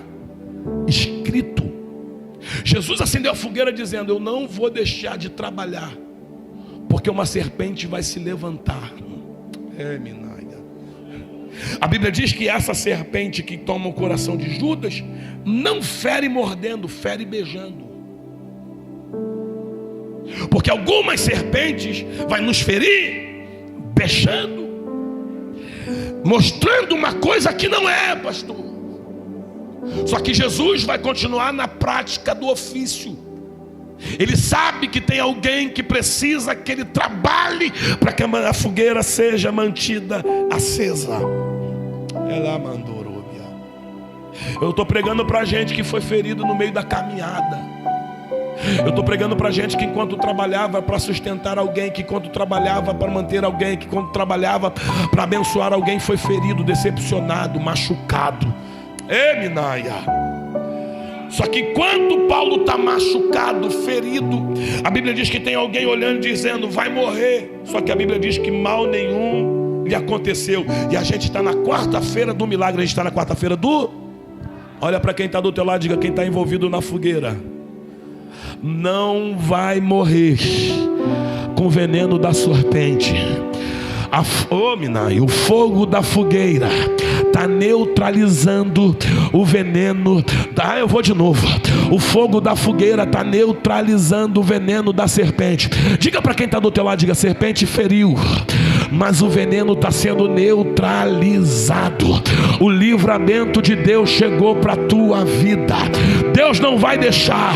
escrito. Jesus acendeu a fogueira dizendo: eu não vou deixar de trabalhar, porque uma serpente vai se levantar. A Bíblia diz que essa serpente que toma o coração de Judas não fere mordendo, fere beijando. Porque algumas serpentes vai nos ferir beijando, mostrando uma coisa que não é, pastor. Só que Jesus vai continuar na prática do ofício. Ele sabe que tem alguém que precisa que ele trabalhe para que a fogueira seja mantida acesa. Ela mandou. Eu estou pregando para gente que foi ferido no meio da caminhada. Eu estou pregando para gente que enquanto trabalhava para sustentar alguém, que enquanto trabalhava para manter alguém, que enquanto trabalhava para abençoar alguém, foi ferido, decepcionado, machucado. Só que quando Paulo está machucado, ferido, a Bíblia diz que tem alguém olhando dizendo: vai morrer. Só que a Bíblia diz que mal nenhum lhe aconteceu. E a gente está na quarta-feira do milagre. A gente está na quarta-feira do... Olha para quem está do teu lado, diga: quem está envolvido na fogueira não vai morrer com o veneno da serpente. O fogo da fogueira está neutralizando o veneno da... Eu vou de novo. O fogo da fogueira está neutralizando o veneno da serpente. Diga para quem está do teu lado, diga: serpente feriu, mas o veneno está sendo neutralizado. O livramento de Deus chegou para a tua vida. Deus não vai deixar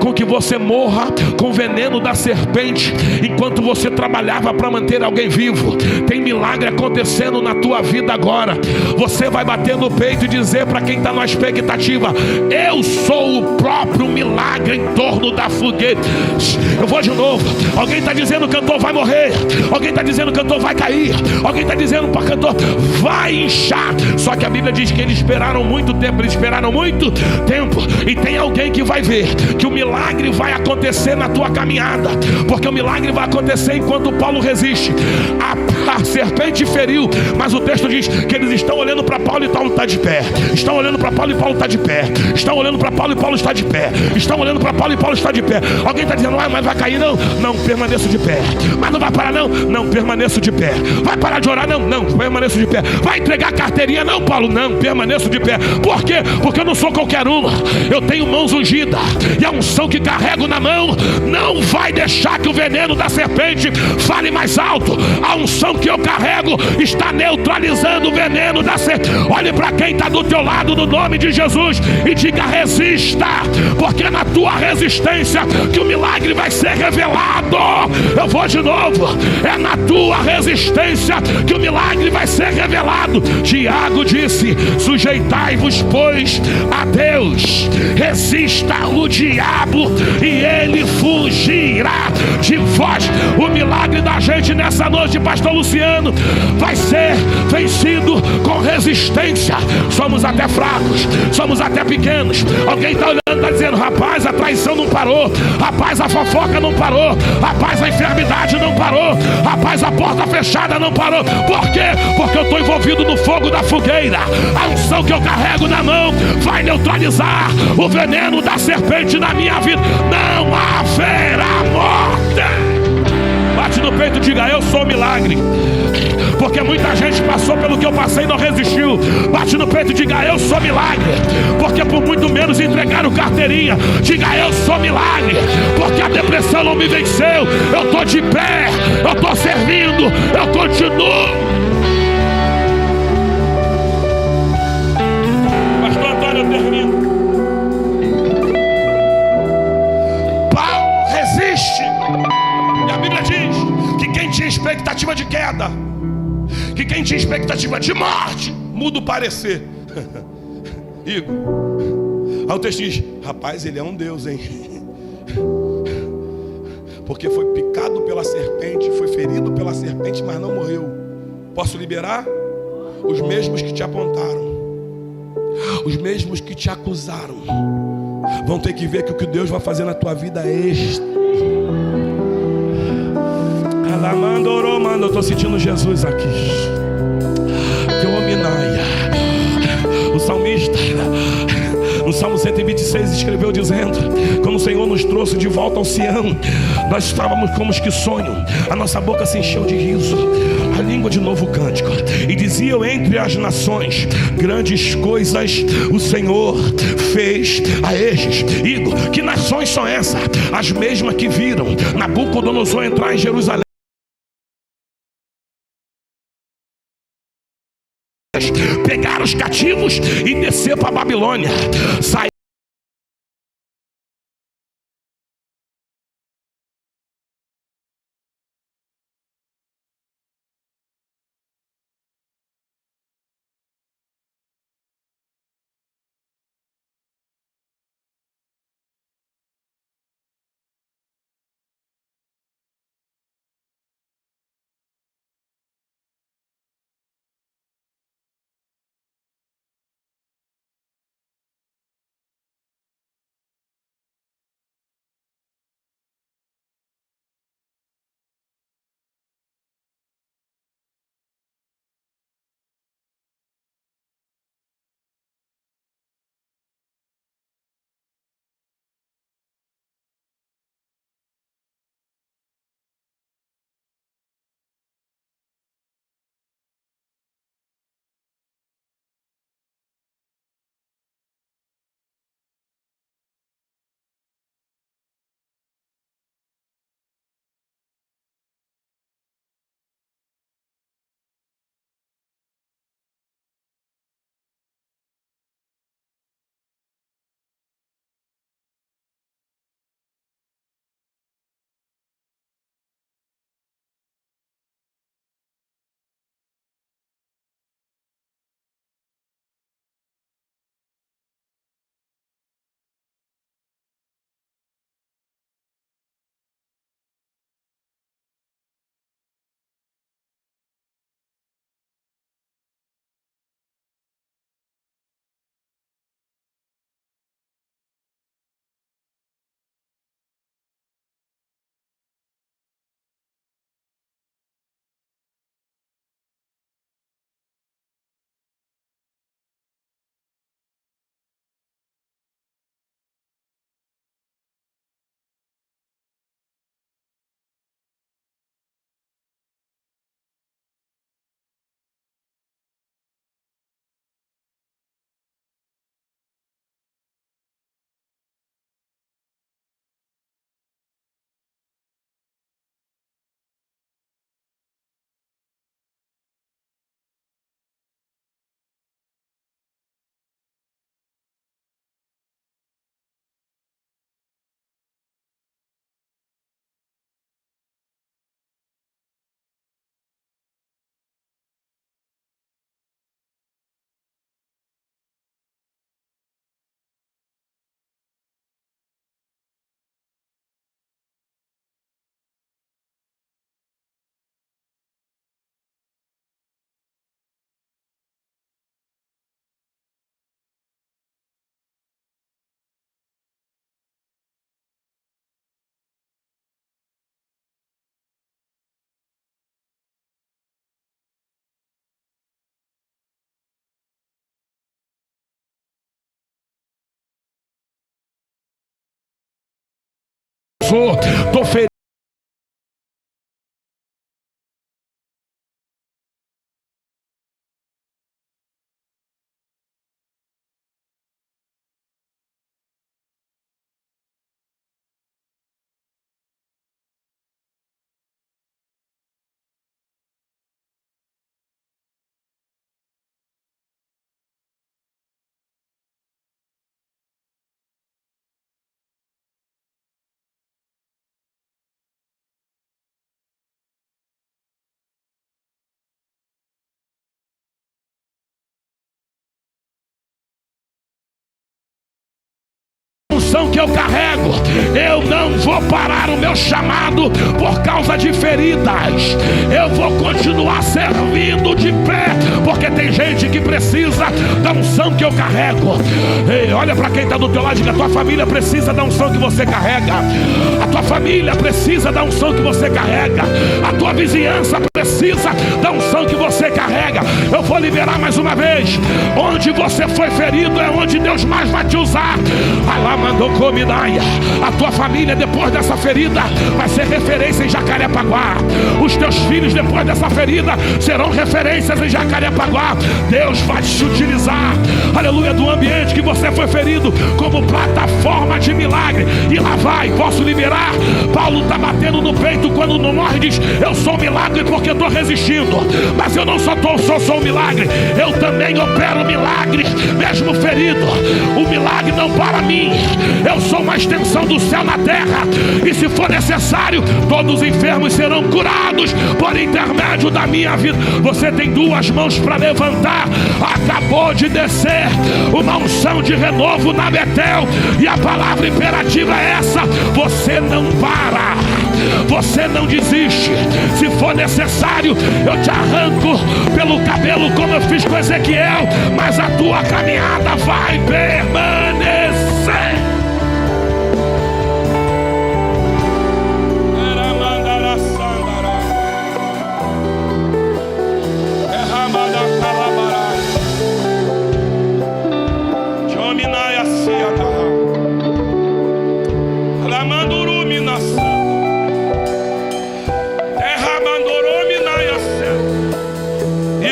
com que você morra com o veneno da serpente enquanto você trabalhava para manter alguém vivo. Tem milagre acontecendo na tua vida agora. Você vai bater no peito e dizer para quem está na expectativa: eu sou o próprio milagre em torno da fogueira. Eu vou de novo. Alguém está dizendo: o cantor vai morrer. Alguém está dizendo: o cantor vai cair. Alguém está dizendo para o cantor: vai inchar. Só que a Bíblia diz que eles esperaram muito tempo. E tem alguém que vai ver que o milagre vai acontecer na tua caminhada, porque o milagre vai acontecer enquanto Paulo resiste. A serpente feriu, mas o texto diz que eles estão olhando para Paulo e Paulo está de pé. Estão olhando para Paulo e Paulo está de pé. Estão olhando para Paulo e Paulo está de pé. Estão olhando para Paulo e Paulo está de pé. Alguém está dizendo, mas vai cair? Não, não, permaneço de pé. Mas não vai parar? Não, não, permaneço de pé. Vai parar de orar? Não, não, permaneço de pé. Vai entregar a carteirinha? Não, Paulo, não, permaneço de pé. Por quê? Porque eu não sou qualquer um. Eu tenho mãos ungidas, e a unção que carrego na mão não vai deixar que o veneno da serpente fale mais alto. A unção que eu carrego está neutralizando o veneno da serpente. Olhe para quem está do teu lado, no nome de Jesus, e diga: resista, porque é na tua resistência que o milagre vai ser revelado. Eu vou de novo: é na tua resistência que o milagre vai ser revelado. Tiago disse: sujeitai-vos, pois, a Deus, resista o diabo e ele fugirá de vós. O milagre da gente nessa noite, pastor Luciano, vai ser vencido com resistência. Somos até fracos, somos até pequenos. Alguém está olhando, está dizendo: rapaz, a traição não parou, rapaz, a fofoca não parou, rapaz, a enfermidade não parou, rapaz, a porta fechada não parou. Por quê? Porque eu estou envolvido no fogo da fogueira. A unção que eu carrego na mão vai neutralizar o veneno da serpente na minha vida. Não haverá morte. Bate no peito e diga: eu sou milagre. Porque muita gente passou pelo que eu passei e não resistiu. Bate no peito e diga: eu sou milagre. Porque por muito menos entregaram carteirinha. Diga: eu sou milagre. Porque a depressão não me venceu. Eu estou de pé, eu estou servindo, eu continuo. Pastor Antônio, eu termino. Paulo resiste. E a Bíblia diz que quem tinha expectativa de queda, que quem tinha expectativa de morte, muda o parecer. Igor, aí o texto diz: rapaz, ele é um Deus, hein? Porque foi picado pela serpente, foi ferido pela serpente, mas não morreu. Posso liberar? Os mesmos que te apontaram, os mesmos que te acusaram, vão ter que ver que o que Deus vai fazer na tua vida é este. Eu estou sentindo Jesus aqui. O salmista, no Salmo 126, escreveu dizendo: quando o Senhor nos trouxe de volta ao Sião, nós estávamos como os que sonham. A nossa boca se encheu de riso, a língua de novo cântico. E diziam entre as nações: grandes coisas o Senhor fez a estes. Igor, que nações são essas? As mesmas que viram Nabucodonosor entrar em Jerusalém, pegar os cativos e descer para a Babilônia. passou. Estou ferido. Que eu carrego, eu não vou parar o meu chamado por causa de feridas. Eu vou continuar servindo de pé, porque tem gente que precisa da unção que eu carrego. Ei, olha para quem está do teu lado e diga: a tua família precisa da unção que você carrega. A tua família precisa da unção que você carrega. A tua vizinhança precisa da unção que você carrega. Eu vou liberar mais uma vez. Onde você foi ferido é onde Deus mais vai te usar. Alá mandou. A tua família depois dessa ferida vai ser referência em Jacarepaguá. Os teus filhos depois dessa ferida serão referências em Jacarepaguá. Deus vai te utilizar, aleluia, do ambiente que você foi ferido como plataforma de milagre. E lá vai, posso liberar. Paulo está batendo no peito quando não morre e diz: eu sou um milagre porque estou resistindo. Mas eu não sou um milagre, eu também opero milagres mesmo ferido. O milagre não para mim. Eu sou uma extensão do céu na terra. E se for necessário, todos os enfermos serão curados por intermédio da minha vida. Você tem duas mãos para levantar. Acabou de descer uma unção de renovo na Betel. E a palavra imperativa é essa: você não para, você não desiste. Se for necessário, eu te arranco pelo cabelo como eu fiz com Ezequiel, mas a tua caminhada vai permanecer.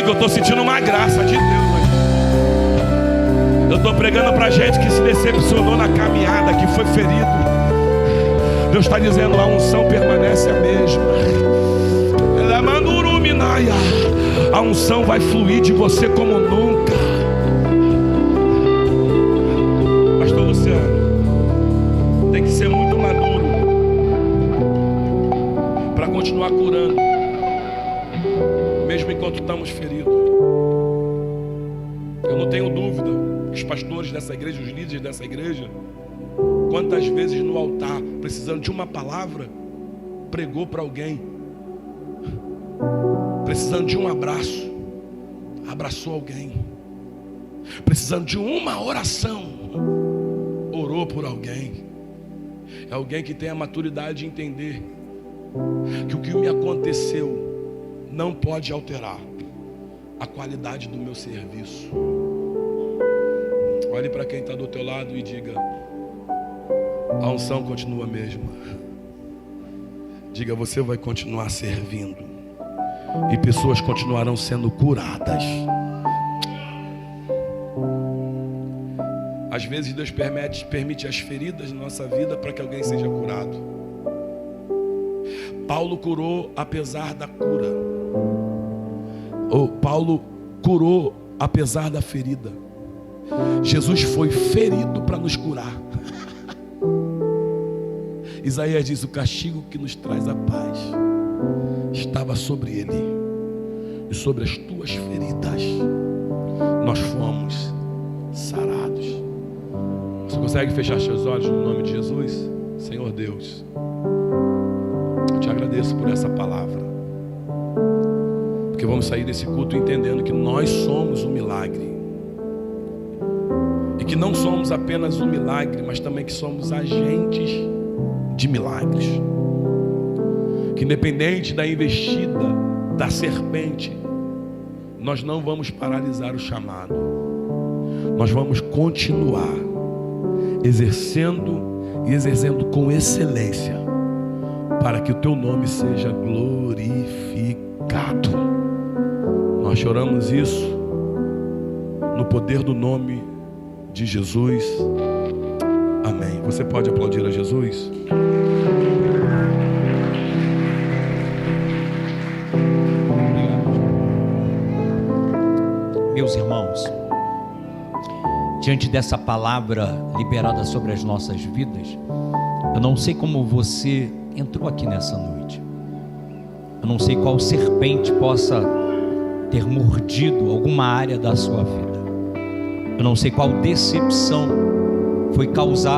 Eu estou sentindo uma graça de Deus. Eu estou pregando para gente que se decepcionou na caminhada, que foi ferido. Deus está dizendo: a unção permanece a mesma. A unção vai fluir de você como nunca. Pastor Luciano, tem que ser muito maduro para continuar curando, mesmo enquanto estamos feridos. Eu não tenho dúvida que os pastores dessa igreja, os líderes dessa igreja, quantas vezes no altar, precisando de uma palavra, pregou para alguém, precisando de um abraço, abraçou alguém, precisando de uma oração, orou por alguém. É alguém que tem a maturidade de entender que o que me aconteceu não pode alterar a qualidade do meu serviço. Olhe para quem está do teu lado e diga: a unção continua a mesma. Diga: você vai continuar servindo e pessoas continuarão sendo curadas. Às vezes Deus permite as feridas na nossa vida para que alguém seja curado. Paulo curou apesar da cura. Paulo curou apesar da ferida. Jesus foi ferido para nos curar. Isaías diz: o castigo que nos traz a paz estava sobre ele, e sobre as tuas feridas nós fomos sarados. Você consegue fechar seus olhos no nome de Jesus? Senhor Deus, eu te agradeço por essa palavra, porque vamos sair desse culto entendendo que nós somos um milagre, e que não somos apenas um milagre, mas também que somos agentes de milagres. Que independente da investida da serpente, nós não vamos paralisar o chamado. Nós vamos continuar exercendo e exercendo com excelência para que o teu nome seja glorificado. Nós choramos isso no poder do nome de Jesus. Amém. Você pode aplaudir a Jesus? Meus irmãos, diante dessa palavra liberada sobre as nossas vidas, eu não sei como você entrou aqui nessa noite. Eu não sei qual serpente possa ter mordido alguma área da sua vida. Eu não sei qual decepção foi causada